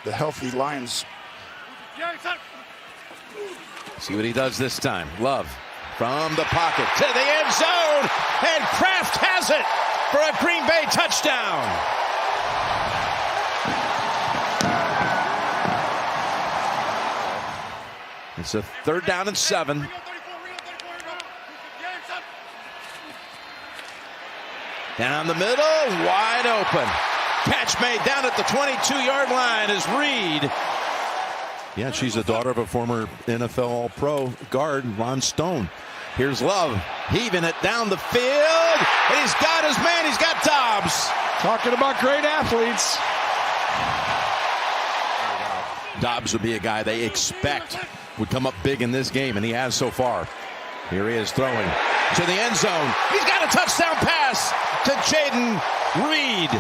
the healthy Lions. See what he does this time. Love from the pocket to the end zone, and Kraft has it for a Green Bay touchdown. It's a 3rd down and 7. Down the middle, wide open. Catch made down at the 22-yard line is Reed. Yeah, she's the daughter of a former NFL All-Pro guard, Ron Stone. Here's Love, heaving it down the field, and he's got his man, he's got Doubs. Talking about great athletes. Doubs would be a guy they expect would come up big in this game, and he has so far. Here he is throwing to the end zone. He's got a touchdown pass to Jaden Reed.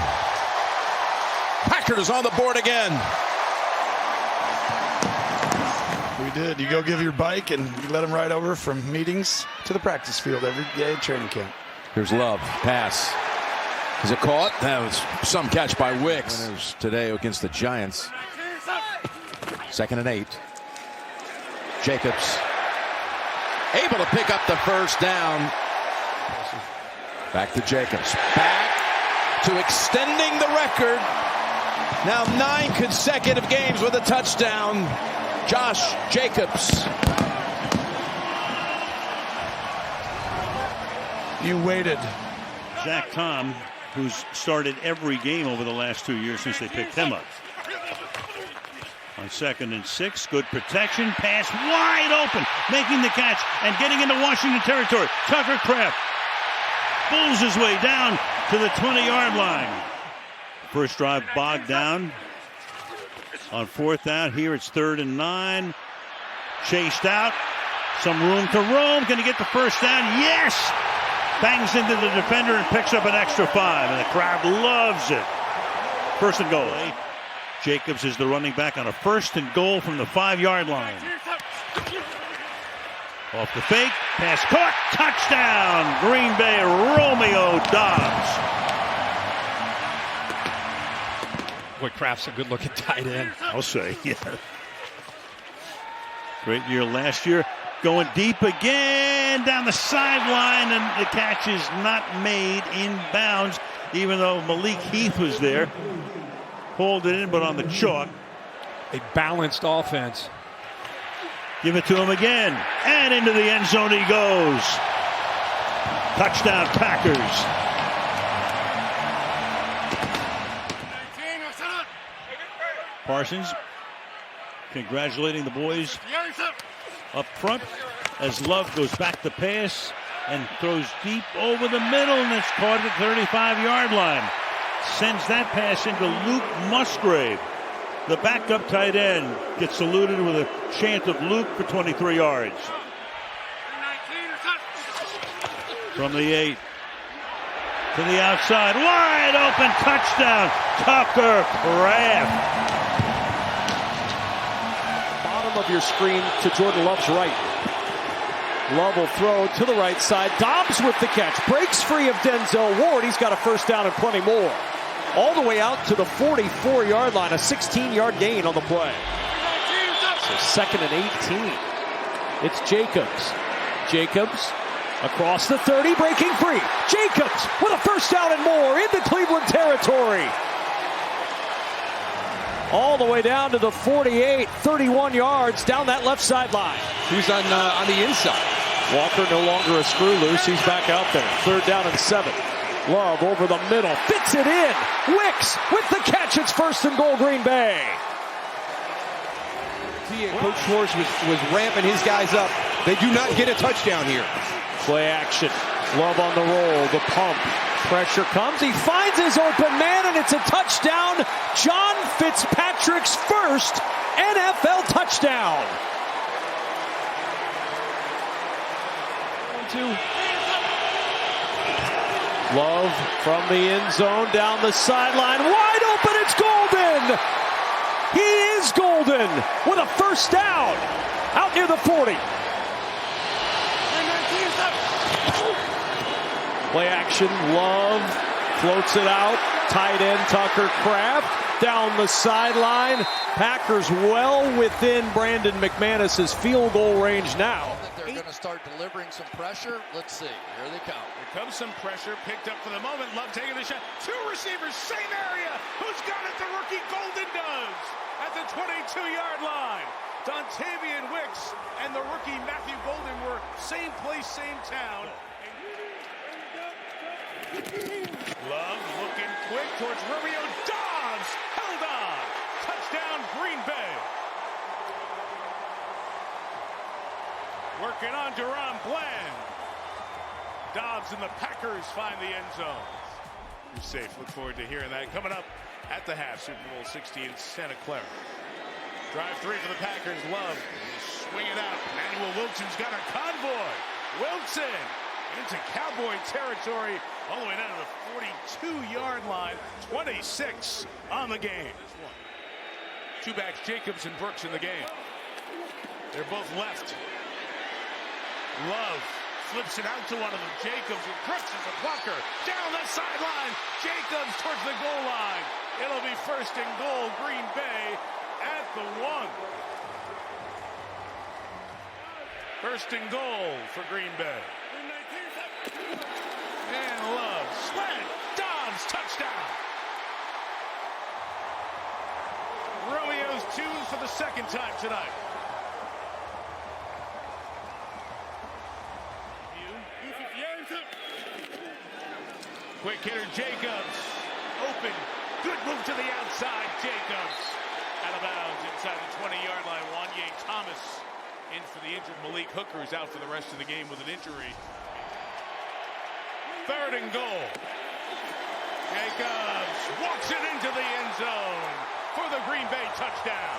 Packers on the board again. We did. You go give your bike and you let them ride over from meetings to the practice field every day at training camp. Here's Love. Pass. Is it caught? That was some catch by Wicks today against the Giants. 2nd and 8. Jacobs able to pick up the 1st down. Back to Jacobs. Back to extending the record. Now 9 consecutive games with a touchdown. Josh Jacobs. You waited. Zach Tom, who's started every game over the last 2 years since they picked him up. On 2nd and 6, good protection, pass wide open, making the catch and getting into Washington territory. Tucker Kraft pulls his way down to the 20-yard line. First drive bogged down. On 4th down, here it's 3rd and 9. Chased out, some room to roam. Can he get the 1st down? Yes! Bangs into the defender and picks up an extra 5, and the crowd loves it. 1st and goal. Jacobs is the running back on a 1st and goal from the 5-yard line. Off the fake, pass caught, touchdown, Green Bay, Romeo Doubs. Boy, Kraft's a good-looking tight end. I'll say, yeah. Great year last year. Going deep again down the sideline, and the catch is not made in bounds, even though Malik Heath was there. Pulled it in, but on the chalk. A balanced offense. Give it to him again, and into the end zone he goes. Touchdown, Packers. Parsons congratulating the boys up front as Love goes back to pass and throws deep over the middle, and it's caught at the 35-yard line. Sends that pass into Luke Musgrave. The backup tight end gets saluted with a chant of Luke for 23 yards. From the 8 to the outside, wide open touchdown, Tucker Kraft. Bottom of your screen to Jordan Love's right. Love will throw to the right side. Doubs with the catch. Breaks free of Denzel Ward. He's got a 1st down and plenty more. All the way out to the 44-yard line. A 16-yard gain on the play. So 2nd and 18. It's Jacobs. Jacobs across the 30, breaking free. Jacobs with a 1st down and more into Cleveland territory. All the way down to the 48, 31 yards down that left sideline. Who's on the inside? Walker no longer a screw loose. He's back out there. 3rd down and 7. Love over the middle. Fits it in. Wicks with the catch. It's 1st and goal, Green Bay. Coach Schwartz was ramping his guys up. They do not get a touchdown here. Play action. Love on the roll. The pump. Pressure comes. He finds his open man, and it's a touchdown. John Fitzpatrick's 1st NFL touchdown. 1-2. Love from the end zone down the sideline. Wide open. It's Golden. He is Golden with a 1st down out near the 40. Play action. Love floats it out. Tight end Tucker Kraft down the sideline. Packers well within Brandon McManus's field goal range now. They're going to start delivering some pressure. Let's see. Here they come. Here comes some pressure. Picked up for the moment. Love taking the shot. Two receivers, same area. Who's got it? The rookie Golden does. At the 22-yard line. Dontavian Wicks and the rookie Matthew Golden were same place, same town. Love looking quick towards Romeo. Doubs held on. Touchdown Green Bay. Working on Duran Bland. Doubs and the Packers find the end zone. You're safe. Look forward to hearing that coming up at the half. Super Bowl 60 in Santa Clara. Drive three for the Packers. Love swing it out. Emmanuel Wilson's got a convoy. Wilson into Cowboy territory all the way down to the 42-yard line. 26 on the game. Two backs, Jacobs and Brooks in the game. They're both left. Love flips it out to one of them. Jacobs with Brooks as a blocker. Down the sideline. Jacobs towards the goal line. It'll be first and goal. Green Bay at the 1. First and goal for Green Bay. And Love slant. Doubs touchdown. Romeo's 2 for the second time tonight. Quick hitter Jacobs. Open. Good move to the outside. Jacobs out of bounds inside the 20-yard line. Wanye Thomas in for the injured Malik Hooker is out for the rest of the game with an injury. Third and goal. Jacobs walks it into the end zone for the Green Bay touchdown.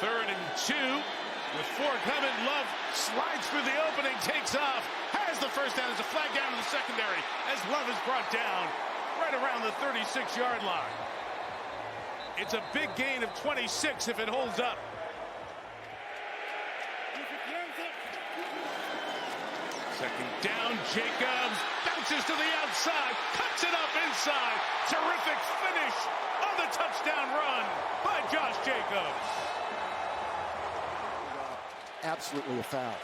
Third and 2 with 4 coming. Love slides through the opening, takes off, has the first down. There's a flag down in the secondary as Love is brought down right around the 36-yard line. It's a big gain of 26 if it holds up. Second down, Jacobs bounces to the outside, cuts it up inside. Terrific finish on the touchdown run by Josh Jacobs. Absolutely a foul.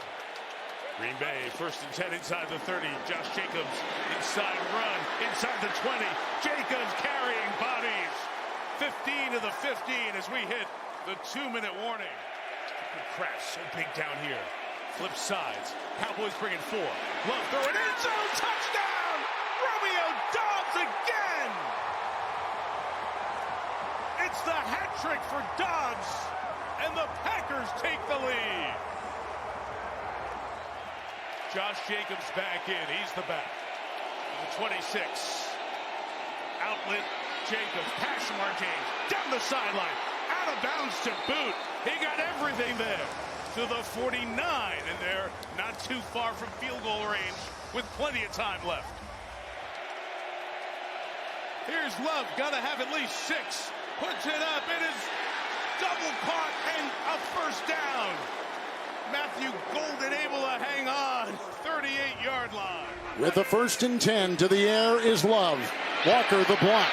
Green Bay, first and 10 inside the 30. Josh Jacobs inside run, inside the 20. Jacobs carrying bodies. 15 to the 15 as we hit the 2-minute warning. Good crash, so big down here. Flip sides. Cowboys bringing 4. Love throwing end zone, touchdown! Romeo Doubs again! It's the hat trick for Doubs, and the Packers take the lead. Josh Jacobs back in. He's the back. The 26. Outlet Jacobs. Pass Shamar James. Down the sideline. Out of bounds to boot. He got everything there. To the 49. And they're not too far from field goal range with plenty of time left. Here's Love. Got to have at least 6. Puts it up. It is double caught and a first down. Matthew Golden able to hang on. 38-yard line. With the first and 10 to the air is Love. Walker the block.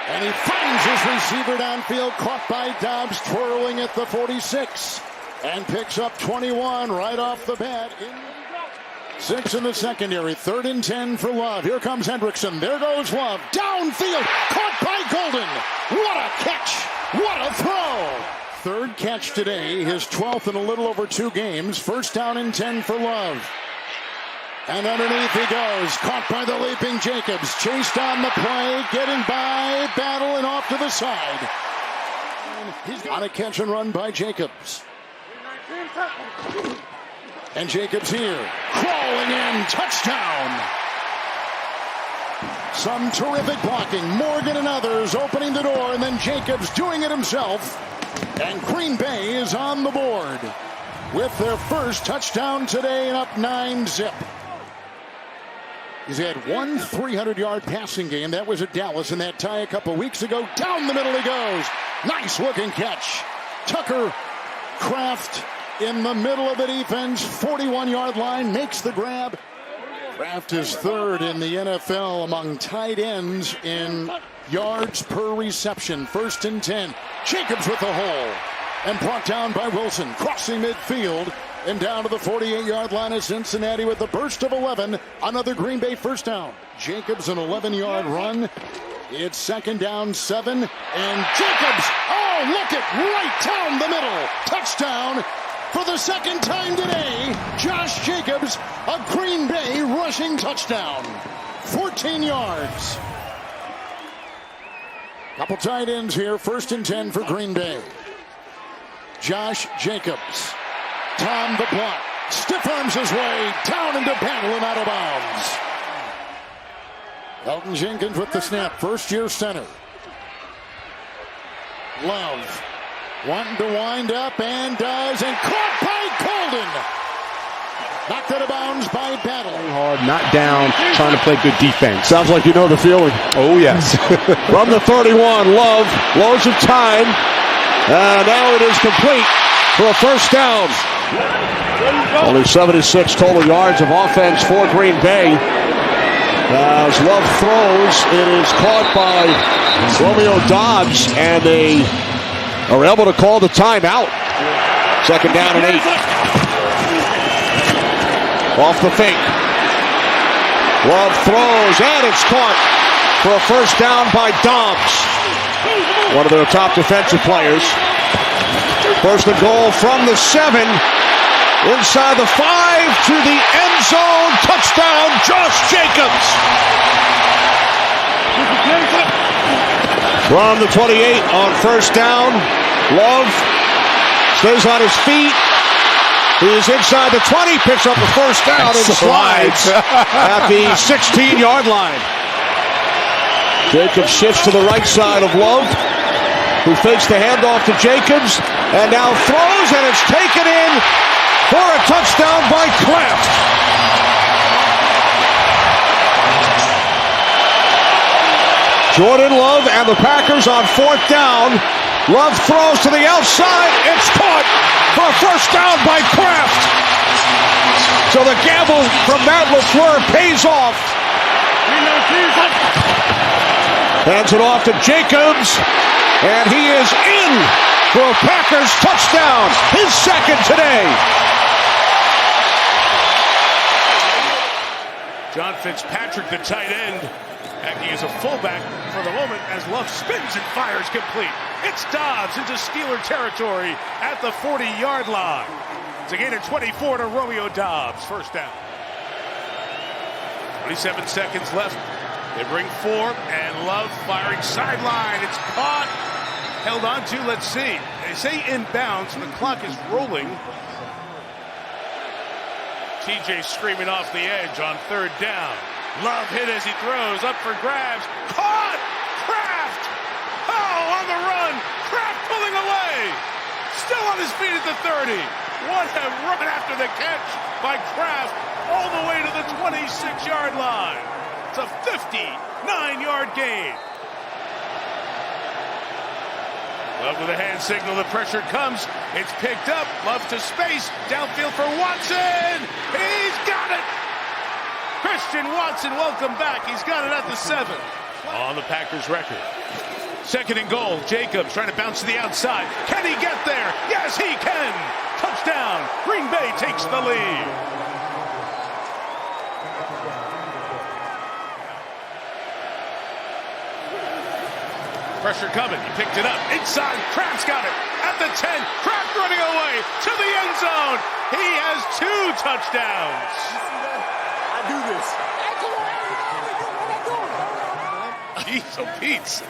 And he finds his receiver downfield, caught by Doubs, twirling at the 46. And picks up 21 right off the bat. 6 in the secondary. 3rd and 10 for Love. Here comes Hendrickson. There goes Love. Downfield. Caught by Golden. What a catch. What a throw. 3rd catch today. His 12th in a little over 2 games. First down and 10 for Love. And underneath he goes. Caught by the leaping Jacobs. Chased on the play. Getting by. Battle and off to the side. He's on a catch and run by Jacobs. And Jacobs here. Crawling in. Touchdown. Some terrific blocking. Morgan and others opening the door. And then Jacobs doing it himself. And Green Bay is on the board with their first touchdown today and up 9-zip. He's had one 300-yard passing game. That was at Dallas in that tie a couple weeks ago. Down the middle he goes. Nice looking catch. Tucker, Kraft, in the middle of the defense, 41-yard line, makes the grab. Kraft is third in the NFL among tight ends in yards per reception. 1st and 10. Jacobs with the hole and brought down by Wilson, crossing midfield and down to the 48-yard line of Cincinnati with a burst of 11. Another Green Bay first down. Jacobs an 11-yard run. It's 2nd down 7, and Jacobs, oh, look it, right down the middle. Touchdown for the 2nd time today. Josh Jacobs, a Green Bay rushing touchdown. 14 yards. Couple tight ends here. 1st and 10 for Green Bay. Josh Jacobs. Tom the block. Stiff arms his way down into Battle and out of bounds. Elton Jenkins with the snap. First-year center. Love wanting to wind up and does, and caught by Colden. Knocked out of bounds by Battle. Hard, not down, trying to play good defense. Sounds like you know the feeling. Oh, yes. From the 31, Love, loads of time. Now it is complete for a first down. Only 76 total yards of offense for Green Bay. As Love throws, it is caught by Romeo Doubs, and they are able to call the timeout. 2nd down and 8. Off the fake. Love throws, and it's caught for a first down by Doubs, one of their top defensive players. 1st and goal from the 7. Inside the 5 to the end zone. Touchdown, Josh Jacobs. From the 28 on 1st down. Love stays on his feet. He is inside the 20, picks up the first down and slides at the 16-yard line. Jacobs shifts to the right side of Love, who fakes the handoff to Jacobs, and now throws, and it's taken in for a touchdown by Kraft. Jordan Love and the Packers on 4th down. Love throws to the outside. It's caught for a first down by Kraft. So the gamble from Matt LaFleur pays off. Hands it off to Jacobs, and he is in for a Packers touchdown, his 2nd today. John Fitzpatrick, the tight end, acting as a fullback for the moment as Love spins and fires complete. It's Doubs into Steeler territory at the 40-yard line. It's a gain of 24 to Romeo Doubs. First down. 27 seconds left. They bring 4, and Love firing sideline. It's caught, held on to. Let's see. They say inbounds, and the clock is rolling. TJ screaming off the edge on 3rd down. Love hit as he throws, up for grabs. Caught! Kraft! Oh, on the run! Kraft pulling away! Still on his feet at the 30. What a run after the catch by Kraft, all the way to the 26-yard line. It's a 59-yard gain. Love with a hand signal, the pressure comes, it's picked up, Love to space, downfield for Watson, he's got it! Christian Watson, welcome back, he's got it at the 7. On the Packers record. 2nd and goal, Jacobs trying to bounce to the outside, can he get there? Yes, he can! Touchdown, Green Bay takes the lead. Pressure coming, he picked it up, inside, Kraft's got it, at the 10, Kraft running away to the end zone, he has 2 touchdowns. I do this. Jeez, oh Pete's,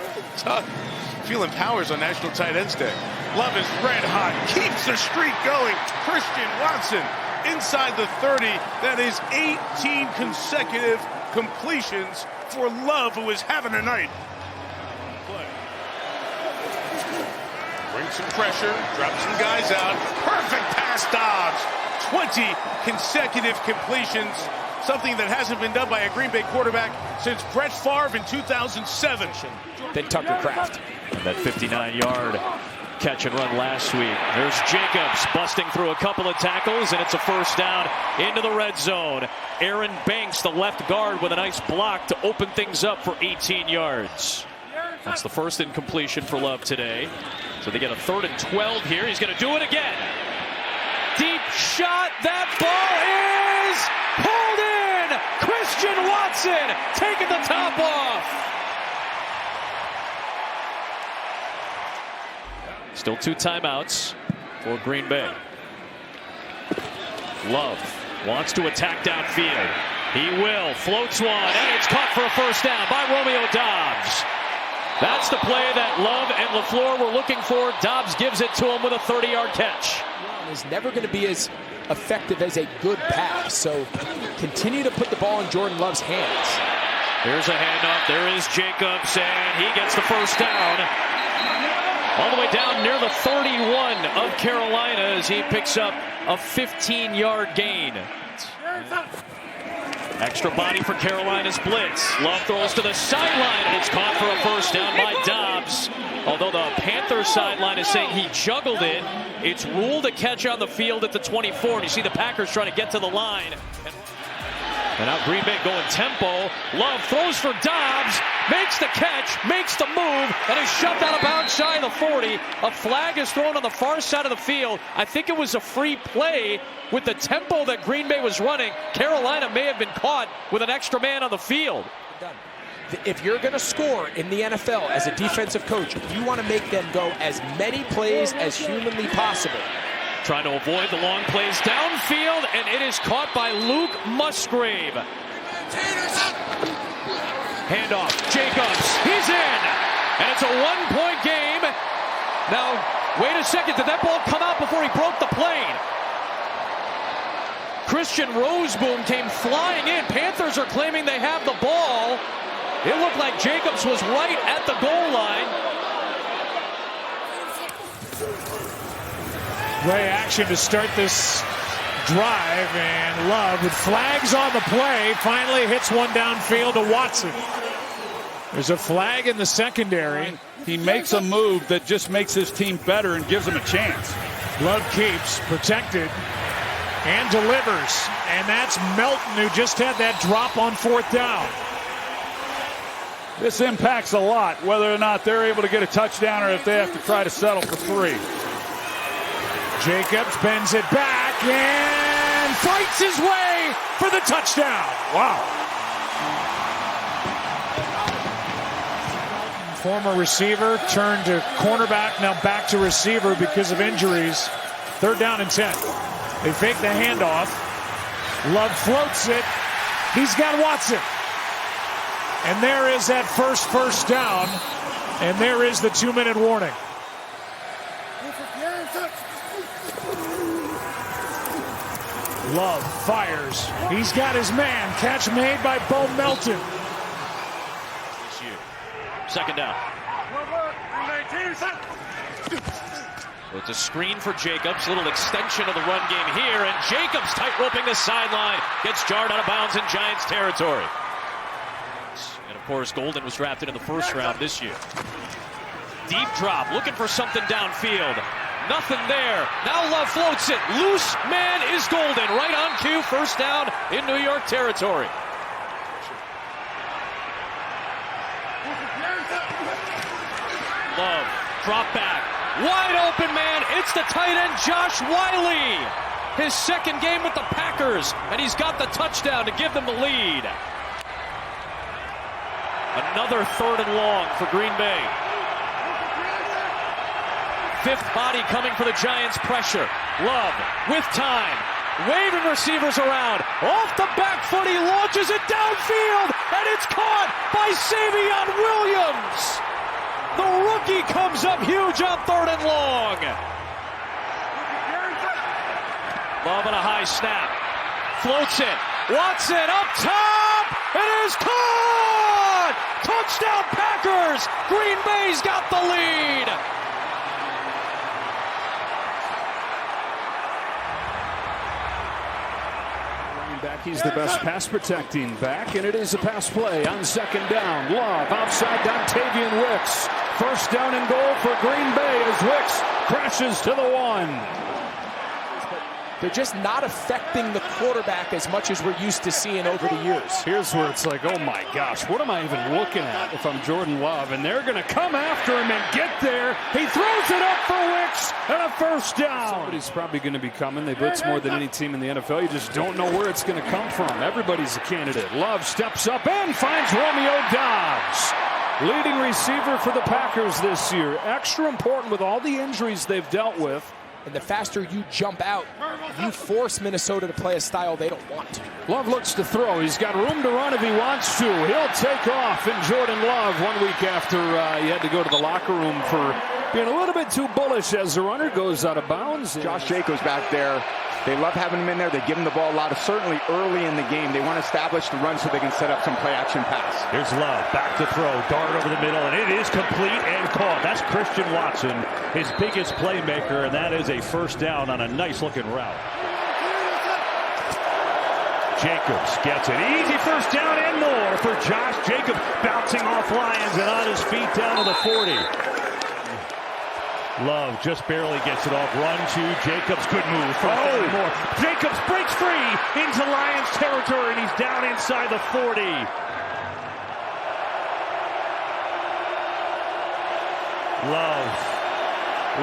feeling powers on National Tight Ends Day. Love is red hot, keeps the streak going, Christian Watson inside the 30, that is 18 consecutive completions for Love, who is having a night. Brings some pressure, drops some guys out. Perfect pass, Doubs. 20 consecutive completions, something that hasn't been done by a Green Bay quarterback since Brett Favre in 2007. Then Tucker Kraft. That 59-yard catch and run last week. There's Jacobs busting through a couple of tackles, and it's a first down into the red zone. Aaron Banks, the left guard, with a nice block to open things up for 18 yards. That's the first incompletion for Love today. So they get a 3rd and 12 here. He's going to do it again. Deep shot. That ball is pulled in. Christian Watson taking the top off. Still 2 timeouts for Green Bay. Love wants to attack downfield. He will. Floats one, and it's caught for a first down by Romeo Doubs. That's the play that Love and LaFleur were looking for. Doubs gives it to him with a 30-yard catch. Is never going to be as effective as a good pass, so continue to put the ball in Jordan Love's hands. Here's a handoff. There is Jacobs, and he gets the first down. All the way down near the 31 of Carolina as he picks up a 15-yard gain. Extra body for Carolina's blitz. Love throws to the sideline, and it's caught for a first down by Doubs. Although the Panthers sideline is saying he juggled it, it's ruled a catch on the field at the 24. And you see the Packers trying to get to the line. And now Green Bay going tempo. Love throws for Doubs, makes the catch, makes the move, and is shoved out of bounds shy of the 40. A flag is thrown on the far side of the field. I think it was a free play with the tempo that Green Bay was running. Carolina may have been caught with an extra man on the field. If you're going to score in the NFL as a defensive coach, you want to make them go as many plays as humanly possible. Trying to avoid the long plays downfield, and it is caught by Luke Musgrave. Handoff, Jacobs, he's in, and it's a 1-point game. Now, wait a second, did that ball come out before he broke the plane? Christian Roseboom came flying in. Panthers are claiming they have the ball. It looked like Jacobs was right at the goal line. Play action to start this drive, and Love with flags on the play finally hits one downfield to Watson. There's a flag in the secondary. He makes a move that just makes his team better and gives them a chance. Love keeps protected and delivers, and that's Melton, who just had that drop on 4th down. This impacts a lot, whether or not they're able to get a touchdown or if they have to try to settle for 3. Jacobs bends it back and fights his way for the touchdown. Wow. Former receiver turned to cornerback, now back to receiver because of injuries. 3rd down and 10. They fake the handoff. Love floats it. He's got Watson. And there is that first down. And there is the 2-minute warning. Love fires. He's got his man. Catch made by Bo Melton. Second down. It's a screen for Jacobs. Little extension of the run game here. And Jacobs tight-roping the sideline. Gets jarred out of bounds in Giants territory. And, of course, Golden was drafted in the 1st round this year. Deep drop. Looking for something downfield. Nothing there. Now Love floats it. Loose man is Golden. Right on cue. First down in New York territory. Love. Drop back. Wide open man. It's the tight end Josh Wiley. His 2nd game with the Packers. And he's got the touchdown to give them the lead. Another 3rd and long for Green Bay. 5th body coming for the Giants' pressure. Love with time. Waving receivers around. Off the back foot, he launches it downfield. And it's caught by Savion Williams. The rookie comes up huge on 3rd and long. Love on a high snap. Floats it. Watson up top. It is caught. Touchdown Packers. Green Bay's got the lead. Back, he's the best pass protecting back, and it is a pass play on 2nd down. Love outside Dontavian Wicks First down and goal for Green Bay as Wicks crashes to the 1. They're just not affecting the quarterback as much as we're used to seeing over the years. Here's where it's like, oh my gosh, what am I even looking at if I'm Jordan Love? And they're going to come after him and get there. He throws it up for Wicks and a first down. Somebody's probably going to be coming. They blitz more than any team in the NFL. You just don't know where it's going to come from. Everybody's a candidate. Love steps up and finds Romeo Doubs. Leading receiver for the Packers this year. Extra important with all the injuries they've dealt with. And the faster you jump out, you force Minnesota to play a style they don't want to. Love looks to throw. He's got room to run if he wants to. He'll take off. And Jordan Love, 1 week after he had to go to the locker room for being a little bit too bullish as the runner goes out of bounds. Josh Jacobs back there. They love having him in there. They give him the ball a lot, certainly early in the game. They want to establish the run so they can set up some play-action pass. Here's Love, back to throw, dart over the middle, and it is complete and caught. That's Christian Watson, his biggest playmaker, and that is a first down on a nice-looking route. Jacobs gets it. Easy first down and more for Josh Jacobs, bouncing off lines and on his feet down to the 40. Love just barely gets it off. Run to Jacobs. Good move for more. Jacobs breaks free into Lions territory, and he's down inside the 40. Love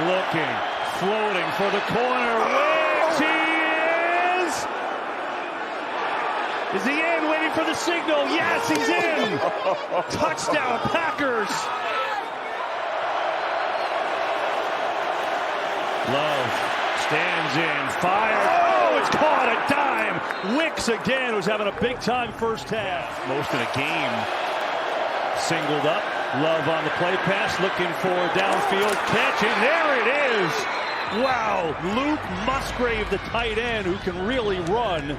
looking, floating for the corner. Wicks, he is! Is he in? Waiting for the signal. Yes, he's in! Touchdown, Packers! Love stands in, fires. Oh, it's caught a dime. Wicks again, who's having a big-time first half. Most of the game singled up. Love on the play pass, looking for a downfield catch, and there it is. Wow, Luke Musgrave, the tight end, who can really run.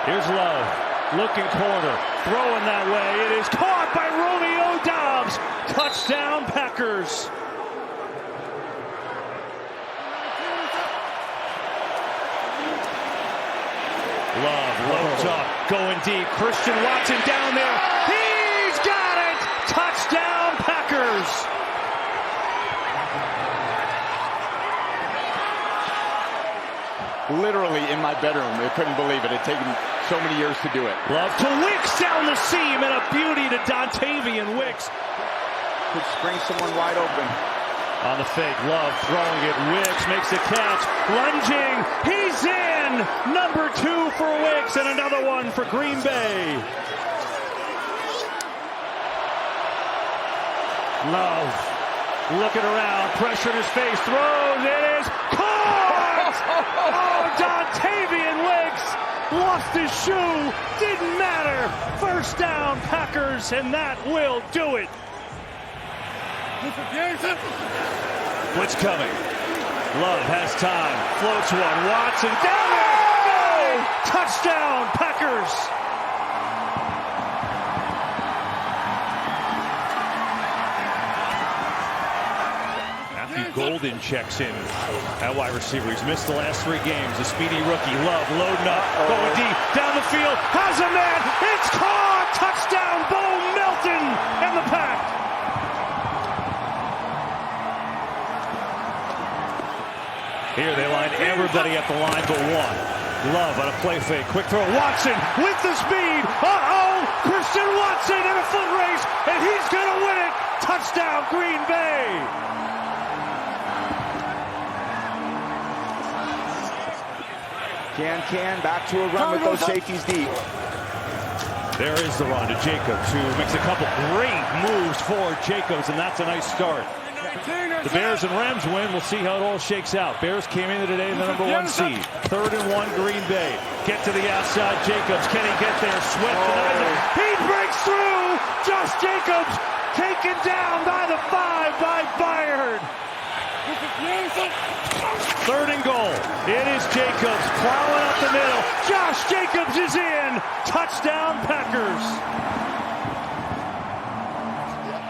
Here's Love, looking corner, throwing that way. It is caught by Romeo Doubs. Touchdown, Packers. Love loads up, going deep. Christian Watson down there. He's got it! Touchdown, Packers! Literally in my bedroom. I couldn't believe it. It had taken so many years to do it. Love to Wicks down the seam, and a beauty to Dontavian Wicks. Could spring someone wide open. On the fake, Love throwing it. Wicks makes the catch. Lunging. He's in! Number 2 for Wicks, and another one for Green Bay. Love looking around. Pressure in his face. Throws. It is caught! Oh, Dontavian Wicks lost his shoe. Didn't matter. First down, Packers, and that will do it. Blitz coming. Love has time. Floats one. Watson down there. No! Touchdown, Packers. Matthew Golden checks in at wide receiver. He's missed the last 3 games. A speedy rookie. Love loading up. Going deep. Down the field. Has a man. It's caught. Touchdown, Bo Melton and the Pack. Here they line everybody at the line but one. Love on a play fake. Quick throw. Watson with the speed. Uh-oh! Christian Watson in a foot race, and he's going to win it. Touchdown, Green Bay. Can back to a run with those safeties deep. There is the run to Jacobs, who makes a couple great moves for Jacobs, and that's a nice start. The Bears and Rams win. We'll see how it all shakes out. Bears came in today in the number 1 seed. 3rd and 1, Green Bay. Get to the outside. Jacobs. Can he get there? Swift denies it. He breaks through. Josh Jacobs taken down by the 5 by Bayard. 3rd and goal. It is Jacobs plowing up the middle. Josh Jacobs is in. Touchdown, Packers.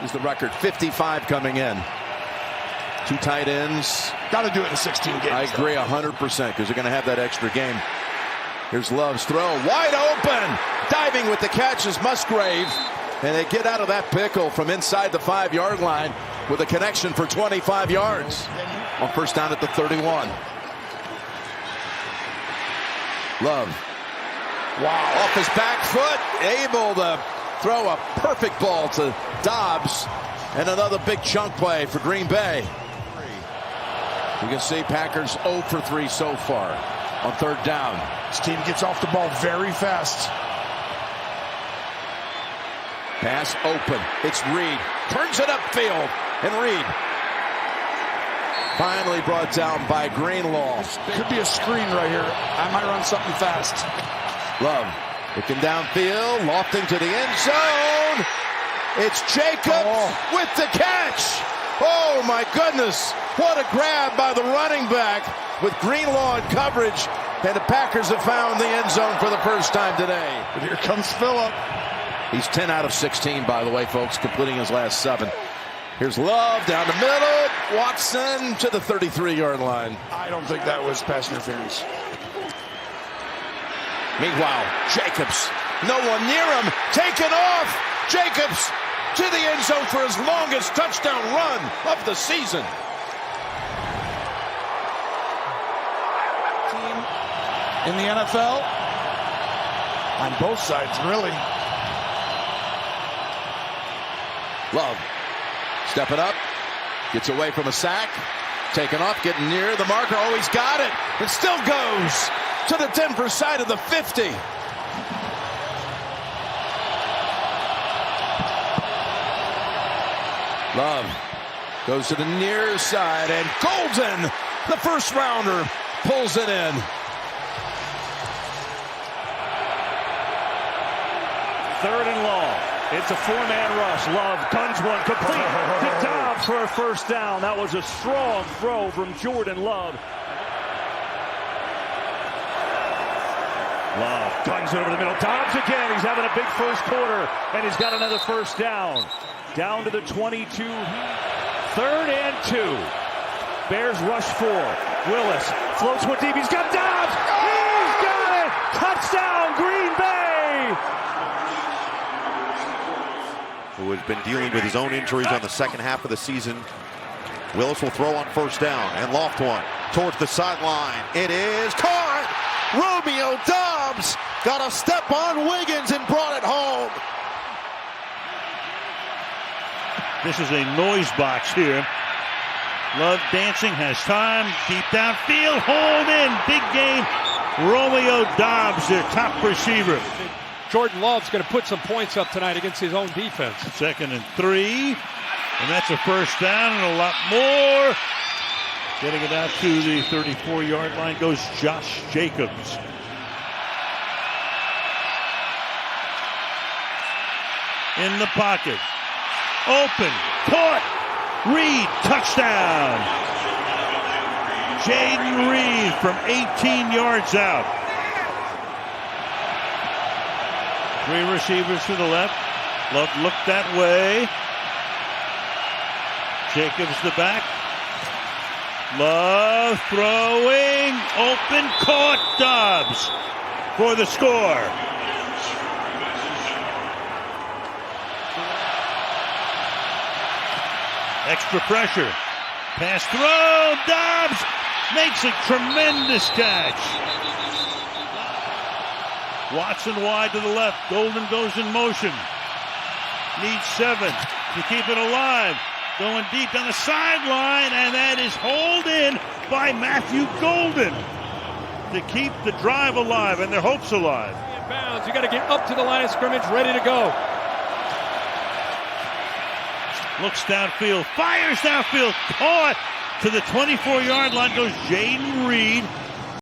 Is the record 55 coming in. 2 tight ends. Got to do it in 16 games. I agree 100% because they're going to have that extra game. Here's Love's throw. Wide open. Diving with the catch is Musgrave. And they get out of that pickle from inside the 5-yard line with a connection for 25 yards on first down at the 31. Love. Wow. Off his back foot, able to throw a perfect ball to Doubs, and another big chunk play for Green Bay. You can see Packers 0 for 3 so far on third down. This team gets off the ball very fast. Pass open. It's Reed. Turns it upfield. And Reed finally brought down by Greenlaw. Could be a screen right here. I might run something fast. Love looking downfield, lofting to the end zone. It's Jacobs with the catch. Oh my goodness. What a grab by the running back with Greenlaw in coverage. And the Packers have found the end zone for the first time today. But here comes Phillip. He's 10 out of 16, by the way, folks, completing his last 7. Here's Love down the middle. Watson to the 33-yard line. I don't think that was pass interference. Meanwhile, Jacobs, no one near him, taken off. Jacobs to the end zone for his longest touchdown run of the season. Team in the NFL on both sides, really. Love stepping up, gets away from a sack, taken off, getting near the marker. Oh, he's got it. It still goes to the Denver side of the 50. Love goes to the near side, and Golden, the first rounder, pulls it in. Third and long. It's a 4-man rush. Love guns one complete to Doubs for a first down. That was a strong throw from Jordan Love. Love guns it over the middle. Doubs again. He's having a big first quarter, and he's got another first down. Down to the 22. 3rd and 2. Bears rush 4. Willis floats one deep. He's got Doubs. He's got it. Touchdown, Green Bay. Who has been dealing with his own injuries on the second half of the season. Willis will throw on first down and loft one towards the sideline. It is caught. Romeo Doubs got a step on Wiggins and brought it home. This is a noise box here. Love dancing, has time, deep downfield, hold in, big game. Romeo Doubs, their top receiver. Jordan Love's going to put some points up tonight against his own defense. 2nd and 3, and that's a first down and a lot more. Getting it out to the 34-yard line goes Josh Jacobs. In the pocket. Open. Caught. Reed. Touchdown. Jaden Reed from 18 yards out. 3 receivers to the left. Love looked that way. Jacobs the back. Love throwing. Open. Caught. Doubs for the score. Extra pressure. Pass throw. Doubs makes a tremendous catch. Watson wide to the left. Golden goes in motion. Needs 7 to keep it alive. Going deep down the sideline, and that is hauled in by Matthew Golden to keep the drive alive and their hopes alive. In bounds. You got to get up to the line of scrimmage, ready to go. Looks downfield, fires downfield, caught to the 24-yard line goes Jaden Reed.